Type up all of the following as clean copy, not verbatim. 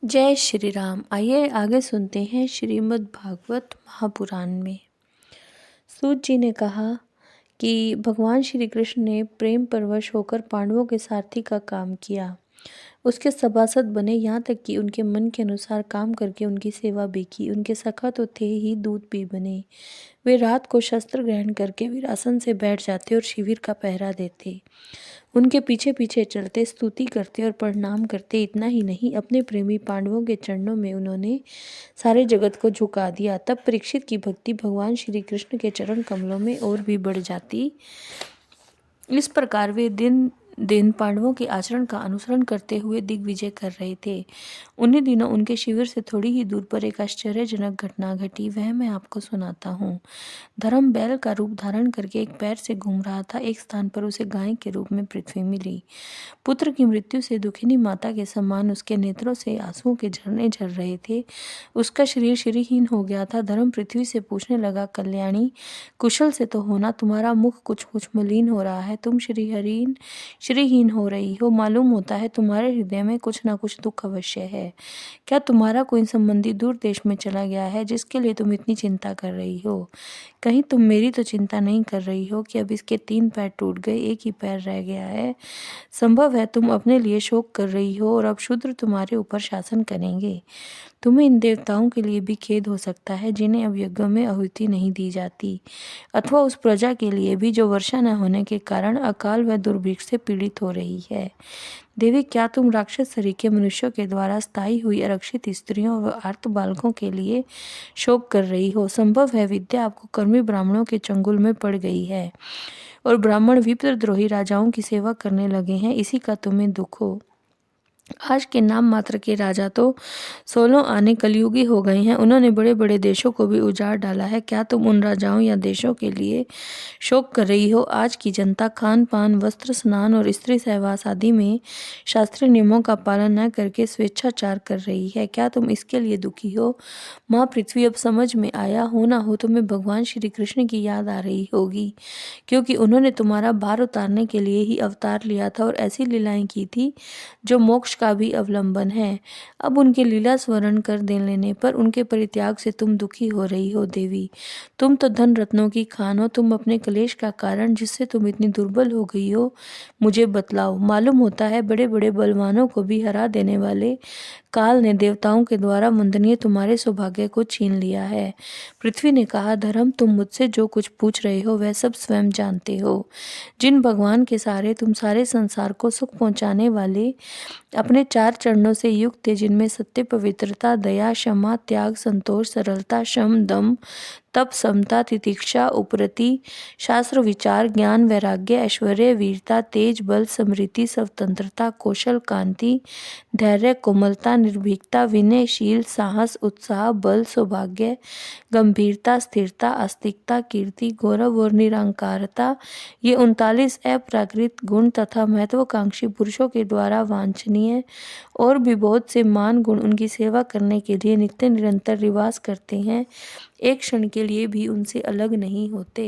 जय श्री राम। आइए आगे सुनते हैं श्रीमद् भागवत महापुराण में। सूत जी ने कहा कि भगवान श्री कृष्ण ने प्रेम परवश होकर पांडवों के सारथी का काम किया, उसके सभासद बने, यहाँ तक कि उनके मन के अनुसार काम करके उनकी सेवा भी की। उनके सखा तो थे ही, दूत भी बने। वे रात को शस्त्र ग्रहण करके वीरासन से बैठ जाते और शिविर का पहरा देते। उनके पीछे पीछे चलते, स्तुति करते और प्रणाम करते। इतना ही नहीं, अपने प्रेमी पांडवों के चरणों में उन्होंने सारे जगत को झुका दिया। तब परीक्षित की भक्ति भगवान श्री कृष्ण के चरण कमलों में और भी बढ़ जाती। इस प्रकार वे दिन दिन पांडवों के आचरण का अनुसरण करते हुए दिग्विजय कर रहे थे। उन्हीं दिनों उनके शिविर से थोड़ी ही दूर पर एक आश्चर्यजनक घटना घटी, वह मैं आपको सुनाता हूँ। धर्म बैल का रूप धारण करके एक पैर से घूम रहा था। एक स्थान पर उसे गाय के रूप में पृथ्वी मिली। पुत्र की मृत्यु से दुखिनी माता के समान उसके नेत्रों से आंसुओं के झरने झर रहे थे। उसका शरीर श्रीहीन हो गया था। धर्म पृथ्वी से पूछने लगा, कल्याणी, कुशल से तो होना, तुम्हारा मुख कुछ कुछ मलिन हो रहा है, तुम श्रीहीन हो रही हो। मालूम होता है तुम्हारे हृदय में कुछ ना कुछ दुख अवश्य है। क्या तुम्हारा कोई संबंधी दूर देश में चला गया है जिसके लिए तुम इतनी चिंता कर रही हो? कहीं तुम मेरी तो चिंता नहीं कर रही हो कि अब इसके 3 पैर टूट गए, एक ही पैर रह गया है? संभव है तुम अपने लिए शोक कर रही हो और अब शूद्र तुम्हारे ऊपर शासन करेंगे। तुम्हें इन देवताओं के लिए भी खेद हो सकता है जिन्हें अब यज्ञों में आहुति नहीं दी जाती, अथवा उस प्रजा के लिए भी जो वर्षा न होने के कारण अकाल व दुर्भिक्ष से पीड़ित हो रही है। देवी, क्या तुम राक्षस सरीखे मनुष्यों के द्वारा स्थायी हुई आरक्षित स्त्रियों व आर्त बालकों के लिए शोक कर रही हो? संभव है विद्या आपको कर्मी ब्राह्मणों के चंगुल में पड़ गई है और ब्राह्मण विप्रद्रोही राजाओं की सेवा करने लगे हैं, इसी का तुम्हें दुख हो। आज के नाम मात्र के राजा तो 16 आने कलयुगी हो गए हैं। उन्होंने बड़े बड़े देशों को भी उजाड़ डाला है। क्या तुम उन राजाओं या देशों के लिए शोक कर रही हो? आज की जनता खान पान, वस्त्र, स्नान और स्त्री सहवास आदि में शास्त्रीय नियमों का पालन न करके स्वेच्छाचार कर रही है। क्या तुम इसके लिए दुखी हो? माँ पृथ्वी, अब समझ में आया हो ना हो तुम्हें भगवान श्री कृष्ण की याद आ रही होगी, क्योंकि उन्होंने तुम्हारा भार उतारने के लिए ही अवतार लिया था और ऐसी लीलाएं की थी जो मोक्ष का भी अवलंबन है। अब उनके लीला स्मरण कर दे लेने पर उनके परित्याग से तुम दुखी हो रही हो। देवी, तुम तो धन रत्नों की खान हो। तुम अपने क्लेश का कारण जिससे तुम इतनी दुर्बल हो गई हो मुझे बतलाओ। मालूम होता है बड़े बड़े बलवानों को भी हरा देने वाले काल ने देवताओं के द्वारा वंदनीय तुम्हारे सौभाग्य को छीन लिया है। पृथ्वी ने कहा, धर्म, तुम मुझसे जो कुछ पूछ रहे हो वह सब स्वयं जानते हो। जिन भगवान के सहारे तुम सारे संसार को सुख पहुंचाने वाले अपने 4 चरणों से युक्त थे, जिनमें सत्य, पवित्रता, दया, क्षमा, त्याग, संतोष, सरलता, शम, दम, तप, समता, तितिक्षा, उपरति, शास्त्र विचार, ज्ञान, वैराग्य, ऐश्वर्य, वीरता, तेज, बल, समृद्धि, स्वतंत्रता, कौशल, कांति, धैर्य, कोमलता, निर्भीकता, विनय, शील, साहस, उत्साह, बल, सौभाग्य, गंभीरता, स्थिरता, आस्तिकता, कीर्ति, गौरव और निरंकारता, ये 39 अप्राकृत गुण तथा महत्वाकांक्षी पुरुषों के द्वारा वांछनीय और भी बहुत से मान गुण उनकी सेवा करने के लिए नित्य निरंतर रिवाज करते हैं, एक क्षण के लिए भी उनसे अलग नहीं होते।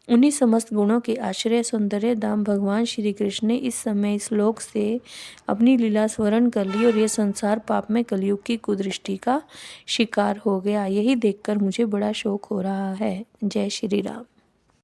उन्हीं समस्त गुणों के आश्रय सौंदर्य धाम भगवान श्री कृष्ण ने इस समय इस लोक से अपनी लीला स्मरण कर ली और यह संसार पाप में कलयुग की कुदृष्टि का शिकार हो गया। यही देखकर मुझे बड़ा शोक हो रहा है। जय श्री राम।